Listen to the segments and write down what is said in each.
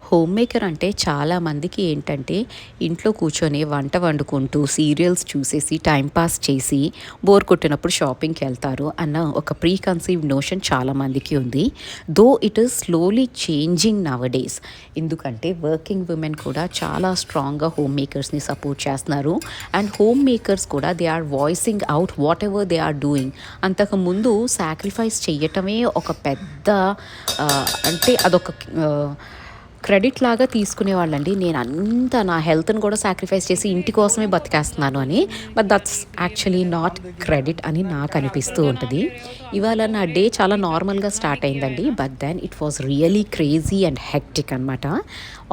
Home maker అంటే చాలామందికి ఏంటంటే ఇంట్లో కూర్చొని వంట వండుకుంటూ సీరియల్స్ చూసేసి టైంపాస్ చేసి బోర్ కొట్టినప్పుడు షాపింగ్కి వెళ్తారు అన్న ఒక ప్రీ కన్సీవ్డ్ నోషన్ చాలామందికి ఉంది. Though it is slowly changing nowadays. ఎందుకంటే వర్కింగ్ విమెన్ కూడా చాలా స్ట్రాంగ్గా హోమ్ మేకర్స్ని సపోర్ట్ చేస్తున్నారు. అండ్ హోమ్ మేకర్స్ కూడా they are voicing out whatever they are doing. అంతకుముందు సాక్రిఫైస్ చేయటమే ఒక పెద్ద అంటే అదొక క్రెడిట్ లాగా తీసుకునేవాళ్ళండి. నేను అంతా నా హెల్త్ని కూడా సాక్రిఫైస్ చేసి ఇంటి కోసమే బతికేస్తున్నాను అని. But that's actually not credit అని నాకు అనిపిస్తూ ఉంటుంది. ఇవాళ నా డే చాలా నార్మల్గా స్టార్ట్ అయిందండి. But then it was really crazy and hectic అనమాట.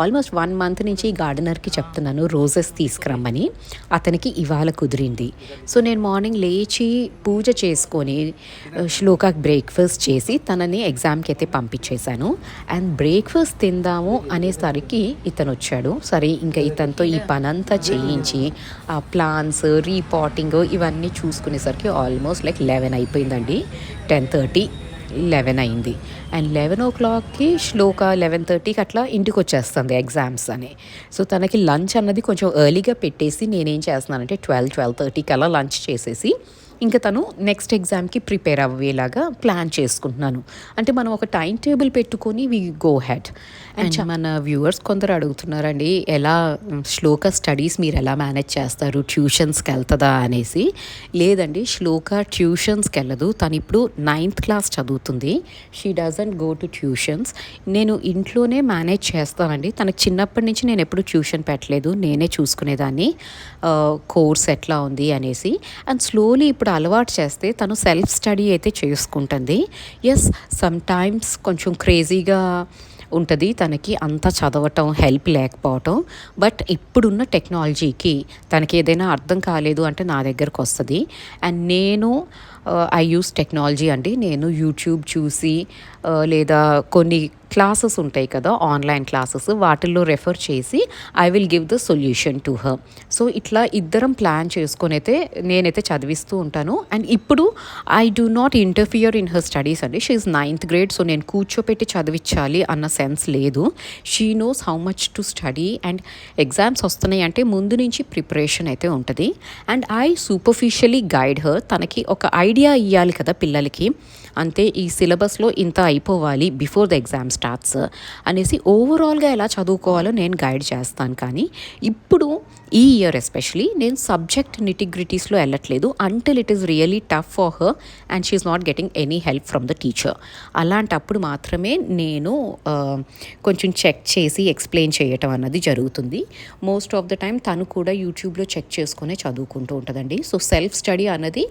ఆల్మోస్ట్ 1 month నుంచి గార్డెనర్కి చెప్తున్నాను రోజెస్ తీసుకురమ్మని. అతనికి ఇవాళ కుదిరింది. సో నేను మార్నింగ్ లేచి పూజ చేసుకొని శ్లోకాకి బ్రేక్ఫాస్ట్ చేసి తనని ఎగ్జామ్కి అయితే పంపించేశాను. అండ్ బ్రేక్ఫాస్ట్ తిందాము అనేసరికి ఇతను వచ్చాడు. సరే ఇంకా ఇతనితో ఈ పనంతా చేయించి ఆ ప్లాన్స్ రీపాటింగ్ ఇవన్నీ చూసుకునేసరికి ఆల్మోస్ట్ లైక్ 11 అయిపోయిందండి. 10:30 11 అయింది. అండ్ 11 o'clockకి శ్లోక 11:30కి అట్లా ఇంటికి వచ్చేస్తుంది ఎగ్జామ్స్ అని. సో తనకి లంచ్ అన్నది కొంచెం ఎర్లీగా పెట్టేసి నేనేం చేస్తున్నానంటే 12:30కి అలా లంచ్ చేసేసి ఇంకా తను నెక్స్ట్ ఎగ్జామ్కి ప్రిపేర్ అవ్వేలాగా ప్లాన్ చేసుకుంటున్నాను. అంటే మనం ఒక టైం టేబుల్ పెట్టుకొని వి గో హెడ్. అండ్ మన వ్యూవర్స్ కొందరు అడుగుతున్నారండి, ఎలా శ్లోక స్టడీస్ మీరు ఎలా మేనేజ్ చేస్తారు, ట్యూషన్స్కి వెళ్తుందా అనేసి. లేదండి, శ్లోక ట్యూషన్స్కి వెళ్ళదు. తను ఇప్పుడు 9th class చదువుతుంది. She doesn't go to tuitions. నేను ఇంట్లోనే మేనేజ్ చేస్తానండి. తనకు చిన్నప్పటి నుంచి నేను ఎప్పుడు ట్యూషన్ పెట్టలేదు, నేనే చూసుకునేదాన్ని కోర్స్ ఎట్లా ఉంది అనేసి. అండ్ స్లోలీ ఇప్పుడు అలవాటు చేస్తే తను సెల్ఫ్ స్టడీ అయితే చేసుకుంటుంది. ఎస్, సమ్ టైమ్స్ కొంచెం క్రేజీగా ఉంటుంది తనకి అంతా చదవటం హెల్ప్ లేకపోవటం. బట్ ఇప్పుడున్న టెక్నాలజీకి తనకి ఏదైనా అర్థం కాలేదు అంటే నా దగ్గరకు వస్తుంది. అండ్ నేను ఐ యూస్ టెక్నాలజీ అండి. నేను యూట్యూబ్ చూసి లేదా కొన్ని క్లాసెస్ ఉంటాయి కదా, ఆన్లైన్ క్లాసెస్, వాటిల్లో రెఫర్ చేసి I will give the solution to her. So ఇట్లా ఇద్దరం ప్లాన్ చేసుకొని అయితే నేనైతే చదివిస్తూ ఉంటాను. అండ్ ఇప్పుడు I do not interfere in her studies అండి. She is 9th grade. So నేను కూర్చోపెట్టి చదివించాలి అన్న సెన్స్ లేదు. She knows how much to study. And exams వస్తున్నాయి అంటే ముందు నుంచి ప్రిపరేషన్ అయితే ఉంటుంది. And I superficially guide her. తనకి ఒక ఐడియా ఇవ్వాలి కదా పిల్లలకి, అంతే ఈ సిలబస్లో ఇంత అయిపోవాలి బిఫోర్ ద ఎగ్జామ్ స్టార్ట్స్ అనేసి ఓవరాల్గా ఎలా చదువుకోవాలో నేను గైడ్ చేస్తాను. కానీ ఇప్పుడు ఈ ఇయర్ ఎస్పెషలీ నేను సబ్జెక్ట్ నిటిగ్రిటీస్లో వెళ్ళట్లేదు until it is really tough for her and she is not getting any help from the teacher. అలాంటప్పుడు మాత్రమే నేను కొంచెం చెక్ చేసి ఎక్స్ప్లెయిన్ చేయటం అన్నది జరుగుతుంది. మోస్ట్ ఆఫ్ ద టైం తను కూడా యూట్యూబ్లో చెక్ చేసుకునే చదువుకుంటూ ఉంటుందండి. సో సెల్ఫ్ స్టడీ అన్నది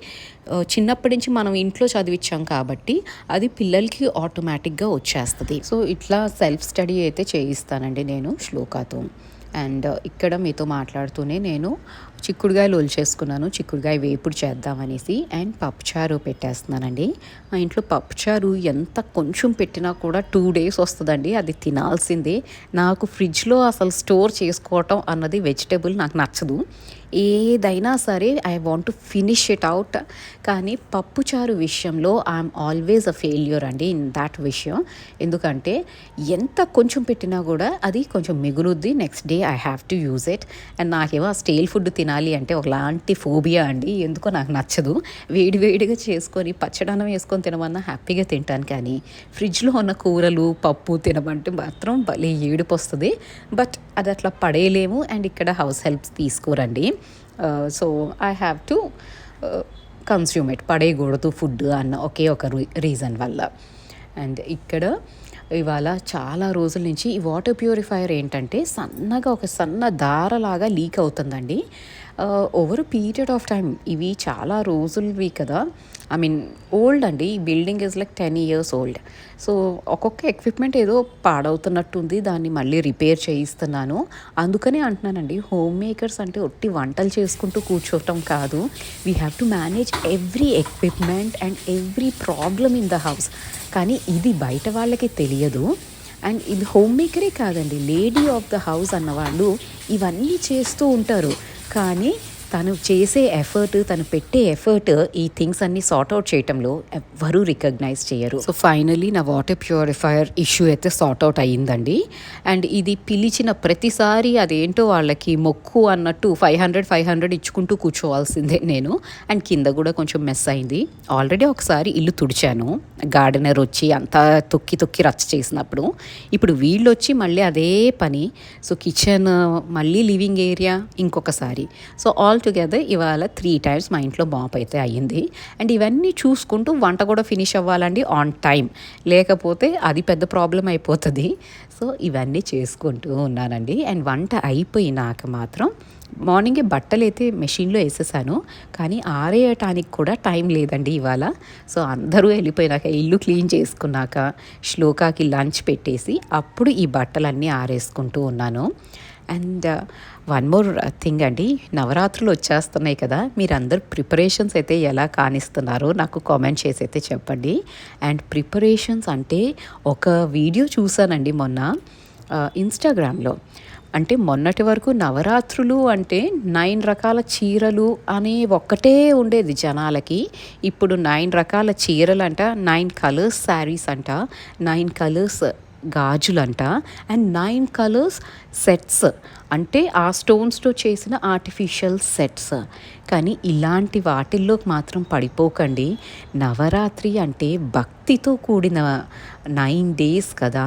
చిన్నప్పటి నుంచి మనం ఇంట్లో చదివించాం కాబట్టి అది పిల్లలకి ఆటోమేటిక్గా వచ్చేస్తుంది. సో ఇట్లా సెల్ఫ్ స్టడీ అయితే చేయిస్తానండి నేను శ్లోకాతో. అండ్ ఇక్కడ మీతో మాట్లాడుతూనే నేను చిక్కుడుగాయలు ఒలిచేసుకున్నాను. చిక్కుడుగాయ వేపుడు చేద్దామనేసి. అండ్ పప్పుచారు పెట్టేస్తున్నానండి. మా ఇంట్లో పప్పుచారు ఎంత కొంచెం పెట్టినా కూడా 2 days వస్తుందండి. అది తినాల్సిందే. నాకు ఫ్రిడ్జ్లో అసలు స్టోర్ చేసుకోవటం అన్నది వెజిటేబుల్ నాకు నచ్చదు. ఏదైనా సరే I want to finish it out. కానీ పప్పుచారు విషయంలో ఐఎమ్ ఆల్వేస్ అ ఫెయిల్యూర్ అండి ఇన్ దాట్ విషయం. ఎందుకంటే ఎంత కొంచెం పెట్టినా కూడా అది కొంచెం మిగులుద్ది. Next day I have to use it. And నాకేమో ఆ స్టేల్ ఫుడ్ తినాలి అంటే ఒకలాంటి ఫోబియా అండి. ఎందుకో నాకు నచ్చదు. వేడివేడిగా చేసుకొని పచ్చడన్నం వేసుకొని తినమన్నా హ్యాపీగా తింటాను. కానీ ఫ్రిడ్జ్లో ఉన్న కూరలు పప్పు తినమంటే మాత్రం భలే ఏడుపు వస్తుంది. బట్ అది అట్లా పడేయలేము. అండ్ ఇక్కడ హౌస్ హెల్ప్స్ తీసుకోరండి. So I have to consume it. పడేయకూడదు ఫుడ్ అన్న ఒకే ఒక రీజన్ వల్ల. అండ్ ఇక్కడ ఇవాళ చాలా రోజుల నుంచి ఈ వాటర్ ప్యూరిఫైయర్ ఏంటంటే సన్నగా ఒక సన్న దారలాగా లీక్ అవుతుందండి. ఓవర్ పీరియడ్ ఆఫ్ టైం ఇవి చాలా రోజులవి కదా, ఐ మీన్ ఓల్డ్ అండి. ఈ building is like 10 years old. So ఒక్కొక్క ఎక్విప్మెంట్ ఏదో పాడవుతున్నట్టుంది. దాన్ని మళ్ళీ రిపేర్ చేయిస్తున్నాను. అందుకనే అంటున్నానండి, హోమ్ మేకర్స్ అంటే ఒట్టి వంటలు చేసుకుంటూ కూర్చోవటం కాదు. We have to manage every equipment and every problem in the house. కానీ ఇది బయట వాళ్ళకి తెలియదు. అండ్ ఇది హోమ్ మేకరే కాదండి, లేడీ ఆఫ్ ద హౌస్ అన్నవాళ్ళు ఇవన్నీ చేస్తూ ఉంటారు. కానీ తను చేసే ఎఫర్ట్, తను పెట్టే ఎఫర్ట్ ఈ థింగ్స్ అన్నీ సార్ట్ అవుట్ చేయటంలో ఎవ్వరూ రికగ్నైజ్ చేయరు. సో ఫైనలీ నా వాటర్ ప్యూరిఫైయర్ ఇష్యూ అయితే సార్ట్ అవుట్ అయ్యిందండి. అండ్ ఇది పిలిచిన ప్రతిసారి అదేంటో వాళ్ళకి మొక్కు అన్నట్టు 500 ఇచ్చుకుంటూ కూర్చోవాల్సిందే నేను. అండ్ కింద కూడా కొంచెం మెస్ అయింది. ఆల్రెడీ ఒకసారి ఇల్లు తుడిచాను, గార్డెనర్ వచ్చి అంతా తొక్కి తొక్కి రచ్చ చేసినప్పుడు. ఇప్పుడు వీళ్ళు వచ్చి మళ్ళీ అదే పని. సో కిచెన్, మళ్ళీ లివింగ్ ఏరియా ఇంకొకసారి. సో ఆల్ టుగెదర్ ఇవాళ 3 times మా ఇంట్లో మాప్ అయితే అయ్యింది. అండ్ ఇవన్నీ చూసుకుంటూ వంట కూడా ఫినిష్ అవ్వాలండి ఆన్ టైం, లేకపోతే అది పెద్ద ప్రాబ్లం అయిపోతుంది. సో ఇవన్నీ చేసుకుంటూ ఉన్నానండి. అండ్ వంట అయిపోయినాక మాత్రం మార్నింగే బట్టలు అయితే మెషిన్లో వేసేసాను, కానీ ఆరేయటానికి కూడా టైం లేదండి ఇవాళ. సో అందరూ వెళ్ళిపోయినాక, ఇల్లు క్లీన్ చేసుకున్నాక, శ్లోకాకి లంచ్ పెట్టేసి అప్పుడు ఈ బట్టలన్నీ ఆరేసుకుంటూ ఉన్నాను. అండ్ వన్ మోర్ థింగ్ అండి, నవరాత్రులు వచ్చేస్తున్నాయి కదా, మీరందరూ ప్రిపరేషన్స్ అయితే ఎలా కానిస్తున్నారో నాకు కామెంట్ చేసి అయితే చెప్పండి. అండ్ ప్రిపరేషన్స్ అంటే ఒక వీడియో చూసానండి మొన్న ఇన్స్టాగ్రామ్లో. అంటే మొన్నటి వరకు నవరాత్రులు అంటే 9 రకాల చీరలు అనే ఒక్కటే ఉండేది జనాలకి. ఇప్పుడు 9 రకాల చీరలు అంట, 9 కలర్స్ శారీస్ అంట, 9 కలర్స్ గాజులంట, అండ్ 9 కలర్స్ సెట్స్, అంటే ఆ స్టోన్స్తో చేసిన ఆర్టిఫిషియల్ సెట్స్. కానీ ఇలాంటి వాటిల్లోకి మాత్రం పడిపోకండి. నవరాత్రి అంటే భక్తితో కూడిన 9 days కదా.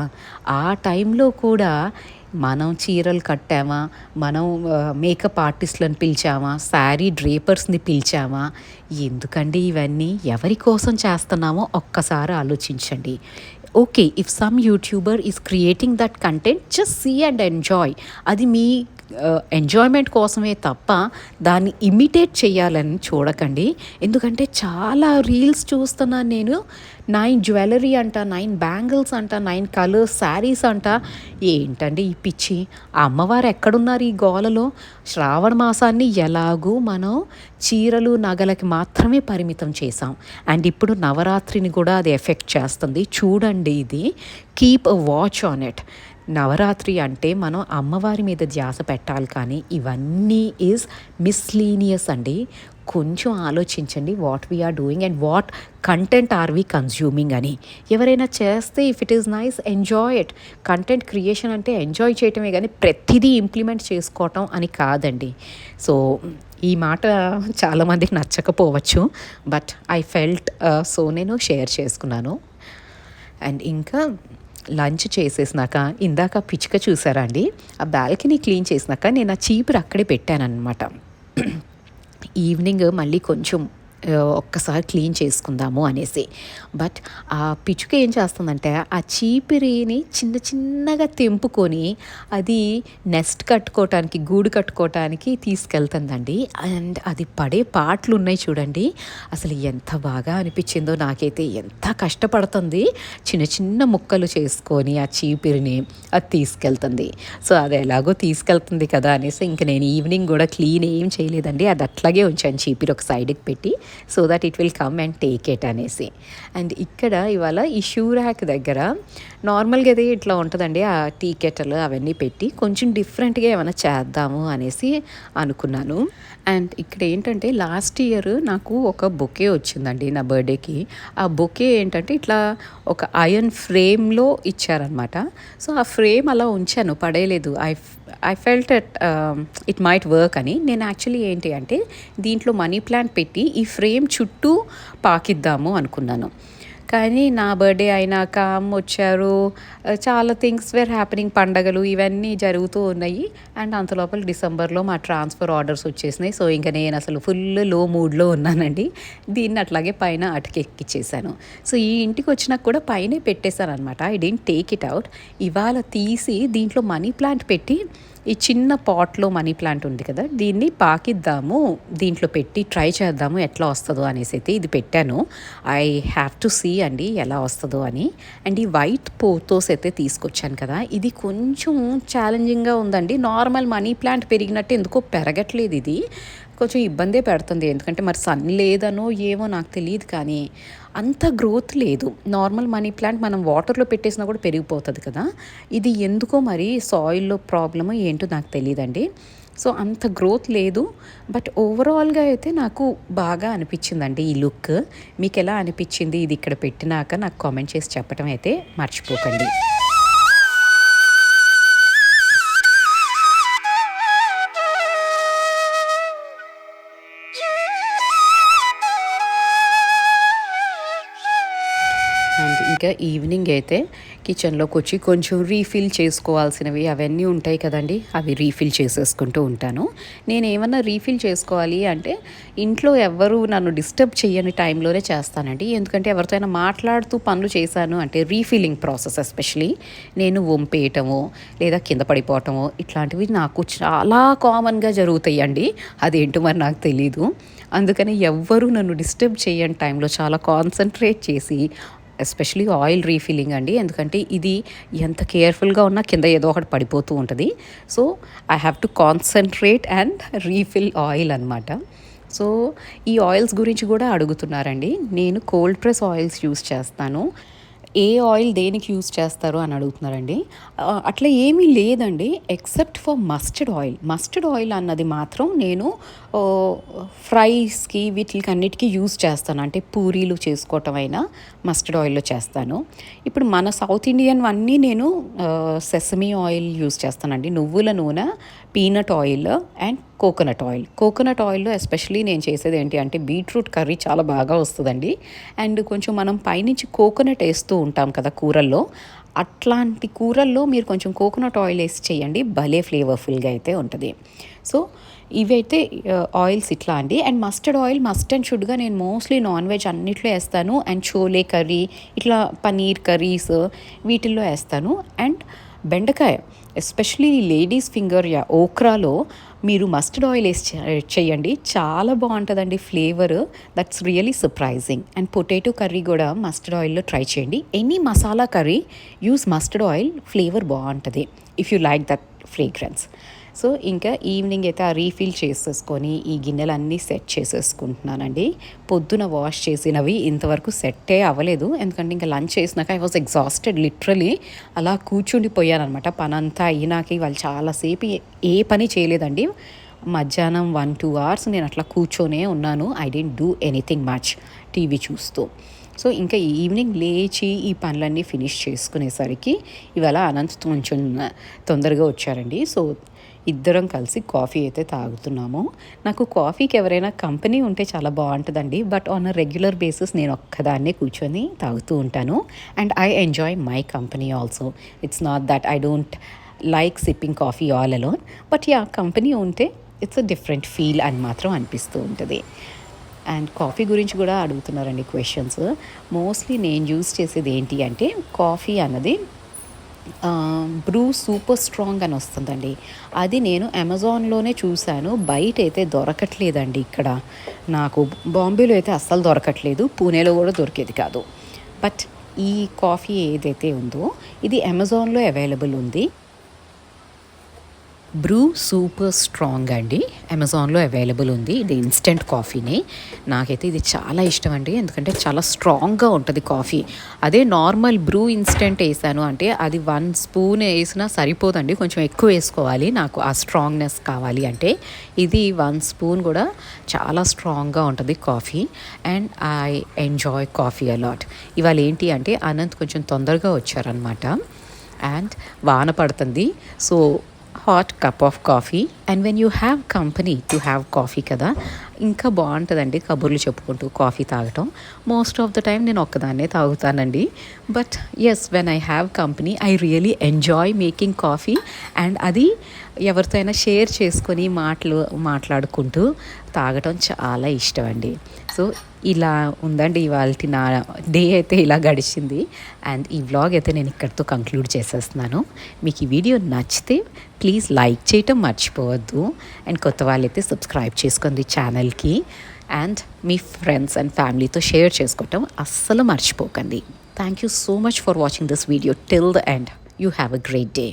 ఆ టైంలో కూడా మనం చీరలు కట్టామా, మనం మేకప్ ఆర్టిస్టులను పిలిచామా, శారీ డ్రేపర్స్ని పిలిచామా? ఎందుకండి ఇవన్నీ? ఎవరి కోసం చేస్తున్నామో ఒక్కసారి ఆలోచించండి. Okay, if some YouTuber is creating that content, just see and enjoy. అది మీ ఎంజాయ్మెంట్ కోసమే తప్ప దాన్ని ఇమిటేట్ చేయాలని చూడకండి. ఎందుకంటే చాలా రీల్స్ చూస్తున్నాను నేను. 9 జ్యువెలరీ అంట, 9 బ్యాంగిల్స్ అంట, 9 కలర్స్ శారీస్ అంట. ఏంటండి ఈ పిచ్చి? ఆ అమ్మవారు ఎక్కడున్నారు ఈ గోలలో? శ్రావణ మాసాన్ని ఎలాగూ మనం చీరలు నగలకి మాత్రమే పరిమితం చేసాం. అండ్ ఇప్పుడు నవరాత్రిని కూడా అది ఎఫెక్ట్ చేస్తుంది. చూడండి, ఇది keep a watch on it. Navratri అంటే మనం అమ్మవారి మీద ధ్యాస పెట్టాలి, కానీ ఇవన్నీ ఈజ్ మిస్లీనియస్ అండి. కొంచెం ఆలోచించండి what we are doing and what content are we consuming అని. ఎవరైనా చేస్తే if it is nice, enjoy it. Content creation అంటే ఎంజాయ్ చేయటమే కానీ ప్రతిదీ ఇంప్లిమెంట్ చేసుకోవటం అని కాదండి. సో ఈ మాట చాలామందికి నచ్చకపోవచ్చు, బట్ ఐ ఫెల్ట్ సో నేను షేర్ చేసుకున్నాను. అండ్ ఇంకా లంచ్ చేసేసినాక ఇందాక పిచ్చుక చూసారా అండి, ఆ బాల్కనీ క్లీన్ చేసినాక నేను ఆ చీపురు అక్కడే పెట్టానన్నమాట. ఈవినింగ్ మళ్ళీ కొంచెం ఒక్కసారి క్లీన్ చేసుకుందాము అనేసి. బట్ ఆ పిచ్చుక ఏం చేస్తుందంటే ఆ చీపిరిని చిన్న చిన్నగా తెంపుకొని అది నెస్ట్ కట్టుకోవటానికి, గూడు కట్టుకోవటానికి తీసుకెళ్తుందండి. అండ్ అది పడే పాటలు ఉన్నాయి చూడండి, అసలు ఎంత బాగా అనిపించిందో నాకైతే. ఎంత కష్టపడుతుంది, చిన్న చిన్న ముక్కలు చేసుకొని ఆ చీపిరిని అది తీసుకెళ్తుంది. సో అది ఎలాగో తీసుకెళ్తుంది కదా అనేసి ఇంక నేను ఈవినింగ్ కూడా క్లీన్ ఏం చేయలేదండి, అది అట్లాగే ఉంచాను చీపిరి ఒక సైడ్కి పెట్టి, so that it will come and take it అనేసి. అండ్ ఇక్కడ ఇవాళ ఈ షూ ర్యాక్ దగ్గర నార్మల్గా అయితే ఇట్లా ఉంటుందండి, ఆ టీ కెటల్ అవన్నీ పెట్టి కొంచెం డిఫరెంట్గా ఏమైనా చేద్దాము అనేసి అనుకున్నాను. అండ్ ఇక్కడ ఏంటంటే లాస్ట్ ఇయర్ నాకు ఒక బొకే వచ్చిందండి నా బర్త్డేకి. ఆ బొకే ఏంటంటే ఇట్లా ఒక ఐరన్ ఫ్రేమ్లో ఇచ్చారనమాట. సో ఆ ఫ్రేమ్ అలా ఉంచాను, పడేయలేదు. I felt it might work అని. నేను యాక్చువల్లీ ఏంటి అంటే దీంట్లో మనీ ప్లాంట్ పెట్టి ఈ ఫ్రేమ్ చుట్టూ పాకిద్దాము అనుకున్నాను. కానీ నా బర్త్డే అయినాక అమ్మ వచ్చారు, చాలా థింగ్స్ వేర్ హ్యాపెనింగ్, పండగలు ఇవన్నీ జరుగుతూ ఉన్నాయి. అండ్ అంతలోపల డిసెంబర్లో మా ట్రాన్స్ఫర్ ఆర్డర్స్ వచ్చేసినాయి. సో ఇంకా నేను అసలు ఫుల్ లో మూడ్లో ఉన్నానండి. దీన్ని అట్లాగే పైన అటకెక్కిచ్చేసాను. సో ఈ ఇంటికి వచ్చినాక కూడా పైనే పెట్టేశాను అనమాట. I didn't take it out. ఇవాళ తీసి దీంట్లో మనీ ప్లాంట్ పెట్టి, ఈ చిన్న పాట్లో మనీ ప్లాంట్ ఉంది కదా, దీన్ని పాకిద్దాము, దీంట్లో పెట్టి ట్రై చేద్దాము ఎట్లా వస్తుందో అనేసి అయితే ఇది పెట్టాను. ఐ హ్యావ్ టు సీ అండి ఎలా వస్తుందో అని. అండ్ ఈ వైట్ పోతోస్ అయితే తీసుకొచ్చాను కదా, ఇది కొంచెం ఛాలెంజింగ్గా ఉందండి. నార్మల్ మనీ ప్లాంట్ పెరిగినట్టు ఎందుకో పెరగట్లేదు, ఇది కొంచెం ఇబ్బందే పెడుతుంది. ఎందుకంటే మరి సన్ లేదనో ఏమో నాకు తెలియదు, కానీ అంత గ్రోత్ లేదు. నార్మల్ మనీ ప్లాంట్ మనం వాటర్లో పెట్టేసినా కూడా పెరిగిపోతుంది కదా, ఇది ఎందుకో మరి సాయిల్లో ప్రాబ్లమో ఏంటో నాకు తెలియదండి. సో అంత గ్రోత్ లేదు. బట్ ఓవరాల్గా అయితే నాకు బాగా అనిపించిందండి ఈ లుక్. మీకు ఎలా అనిపించింది ఇది ఇక్కడ పెట్టినాక నాకు కామెంట్ చేసి చెప్పడం అయితే మర్చిపోకండి. అండ్ ఇంకా ఈవినింగ్ అయితే కిచెన్లోకి వచ్చి కొంచెం రీఫిల్ చేసుకోవాల్సినవి అవన్నీ ఉంటాయి కదండి, అవి రీఫిల్ చేసేసుకుంటూ ఉంటాను. నేను ఏమన్నా రీఫిల్ చేసుకోవాలి అంటే ఇంట్లో ఎవ్వరు నన్ను డిస్టర్బ్ చేయని టైంలోనే చేస్తానండి. ఎందుకంటే ఎవరితో మాట్లాడుతూ పనులు చేశాను అంటే రీఫిల్లింగ్ ప్రాసెస్ ఎస్పెషలీ నేను వంపేయటమో లేదా కింద పడిపోవటమో ఇట్లాంటివి నాకు చాలా కామన్గా జరుగుతాయి అండి. అదేంటో మరి నాకు తెలీదు. అందుకని ఎవ్వరూ నన్ను డిస్టర్బ్ చేయని టైంలో చాలా కాన్సన్ట్రేట్ చేసి ఎస్పెషలీ ఆయిల్ రీఫిల్లింగ్ అండి. ఎందుకంటే ఇది ఎంత కేర్ఫుల్గా ఉన్నా కింద ఏదో ఒకటి పడిపోతూ ఉంటుంది. So I have to concentrate and refill oil అనమాట. సో ఈ ఆయిల్స్ గురించి కూడా అడుగుతున్నారండి. నేను కోల్డ్ ప్రెస్ ఆయిల్స్ యూస్ చేస్తాను. ఏ ఆయిల్ దేనికి యూస్ చేస్తారు అని అడుగుతున్నారండి. అట్లా ఏమీ లేదండి except for mustard oil. Mustard oil అన్నది మాత్రం నేను ఫ్రైస్కి వీటికి అన్నిటికీ యూస్ చేస్తాను. అంటే పూరీలు చేసుకోవటం అయినా మస్టర్డ్ ఆయిల్లో చేస్తాను. ఇప్పుడు మన సౌత్ ఇండియన్ అన్నీ నేను సెసమీ ఆయిల్ యూస్ చేస్తానండి. నువ్వుల నూనె, పీనట్ ఆయిల్ అండ్ కోకోనట్ ఆయిల్లో ఎస్పెషలీ నేను చేసేది ఏంటి అంటే బీట్రూట్ కర్రీ చాలా బాగా వస్తుందండి. అండ్ కొంచెం మనం పైనుంచి కోకోనట్ వేస్తూ ఉంటాం కదా కూరల్లో, అట్లాంటి కూరల్లో మీరు కొంచెం కోకోనట్ ఆయిల్ వేసి చేయండి, భలే ఫ్లేవర్ఫుల్గా అయితే ఉంటుంది. సో ఇవైతే ఆయిల్స్ ఇట్లా అండి. And mustard oil must and షుడ్గా నేను మోస్ట్లీ నాన్ వెజ్ అన్నిట్లో వేస్తాను. అండ్ చోలే కర్రీ, ఇట్లా పనీర్ కర్రీస్ వీటిల్లో వేస్తాను. అండ్ బెండకాయ ఎస్పెషలీ లేడీస్ ఫింగర్ ఓక్రాలో మీరు మస్టర్డ్ ఆయిల్ వేసి చేయండి, చాలా బాగుంటుందండి flavour. That's really surprising. And potato curry కూడా మస్టర్డ్ ఆయిల్లో ట్రై చేయండి. Any masala curry use mustard oil, flavour బాగుంటుంది if you like that fragrance. So ఇంకా ఈవినింగ్ అయితే ఆ రీఫిల్ చేసేసుకొని ఈ గిన్నెలన్నీ సెట్ చేసేసుకుంటున్నానండి. పొద్దున వాష్ చేసినవి ఇంతవరకు సెట్టే అవ్వలేదు. ఎందుకంటే ఇంకా లంచ్ చేసినాక ఐ వాజ్ ఎగ్జాస్టెడ్ లిటరలీ. అలా కూర్చుండిపోయాను అనమాట. పనంతా అయినాక వాళ్ళు చాలాసేపు ఏ పని చేయలేదండి. మధ్యాహ్నం 1-2 hours నేను అట్లా కూర్చొనే ఉన్నాను. I didn't do anything much TV చూస్తూ. సో ఇంకా ఈవినింగ్ లేచి ఈ పనులన్నీ ఫినిష్ చేసుకునేసరికి ఇవాళ అనంత్ కొంచెం తొందరగా వచ్చారండి. సో ఇద్దరం కలిసి కాఫీ అయితే తాగుతున్నాము. నాకు కాఫీకి ఎవరైనా కంపెనీ ఉంటే చాలా బాగుంటుందండి. But on a regular basis నేను ఒక్కదాన్నే కూర్చొని తాగుతూ ఉంటాను. And I enjoy my company also. It's not that I don't like sipping coffee all alone. But yeah, company ఉంటే ఇట్స్ అ డిఫరెంట్ ఫీల్ అని మాత్రం అనిపిస్తూ ఉంటుంది. అండ్ కాఫీ గురించి కూడా అడుగుతున్నారండి క్వశ్చన్స్. మోస్ట్లీ నేను యూస్ చేసేది ఏంటి అంటే కాఫీ అన్నది బ్రూ సూపర్ స్ట్రాంగ్ అని వస్తుందండి. అది నేను అమెజాన్లోనే చూశాను, బయట అయితే దొరకట్లేదండి. ఇక్కడ నాకు బాంబేలో అయితే అస్సలు దొరకట్లేదు, పూణేలో కూడా దొరికేది కాదు. బట్ ఈ కాఫీ ఏదైతే ఉందో ఇది అమెజాన్లో అవైలబుల్ ఉంది. బ్రూ సూపర్ స్ట్రాంగ్ అండి, అమెజాన్లో అవైలబుల్ ఉంది. ఇది ఇన్స్టెంట్ కాఫీని. నాకైతే ఇది చాలా ఇష్టం అండి, ఎందుకంటే చాలా స్ట్రాంగ్గా ఉంటుంది కాఫీ. అదే నార్మల్ బ్రూ ఇన్స్టెంట్ వేసాను అంటే అది 1 spoon వేసినా సరిపోదండి, కొంచెం ఎక్కువ వేసుకోవాలి నాకు ఆ స్ట్రాంగ్నెస్ కావాలి అంటే. ఇది 1 spoon కూడా చాలా స్ట్రాంగ్గా ఉంటుంది coffee. And I enjoy coffee a lot. ఇవాళ ఏంటి అంటే అనంత్ కొంచెం తొందరగా వచ్చారనమాట. అండ్ వాన పడుతుంది. So hot cup of coffee. And when you have company to have coffee కదా, ఇంకా బాగుంటుందండి కబుర్లు చెప్పుకుంటూ కాఫీ తాగటం. మోస్ట్ ఆఫ్ ద టైం నేను ఒక్కదాన్నే తాగుతానండి. But yes, when I have company I really enjoy making coffee. And అది ఎవరితో అయినా షేర్ చేసుకొని మాట్లాడుకుంటూ తాగటం చాలా ఇష్టం అండి. సో ఇలా ఉందండి ఇవాళ నా డే అయితే ఇలా గడిచింది. అండ్ ఈ వ్లాగ్ అయితే నేను ఇక్కడితో కంక్లూడ్ చేసేస్తున్నాను. మీకు ఈ వీడియో నచ్చితే ప్లీజ్ లైక్ చేయటం మర్చిపోవద్దు. అండ్ కొత్త వాళ్ళైతే సబ్స్క్రైబ్ చేసుకోండి ఛానల్కి. అండ్ మీ ఫ్రెండ్స్ అండ్ ఫ్యామిలీతో షేర్ చేసుకోవటం అస్సలు మర్చిపోకండి. Thank you so much for watching this video till the end. You have a great day.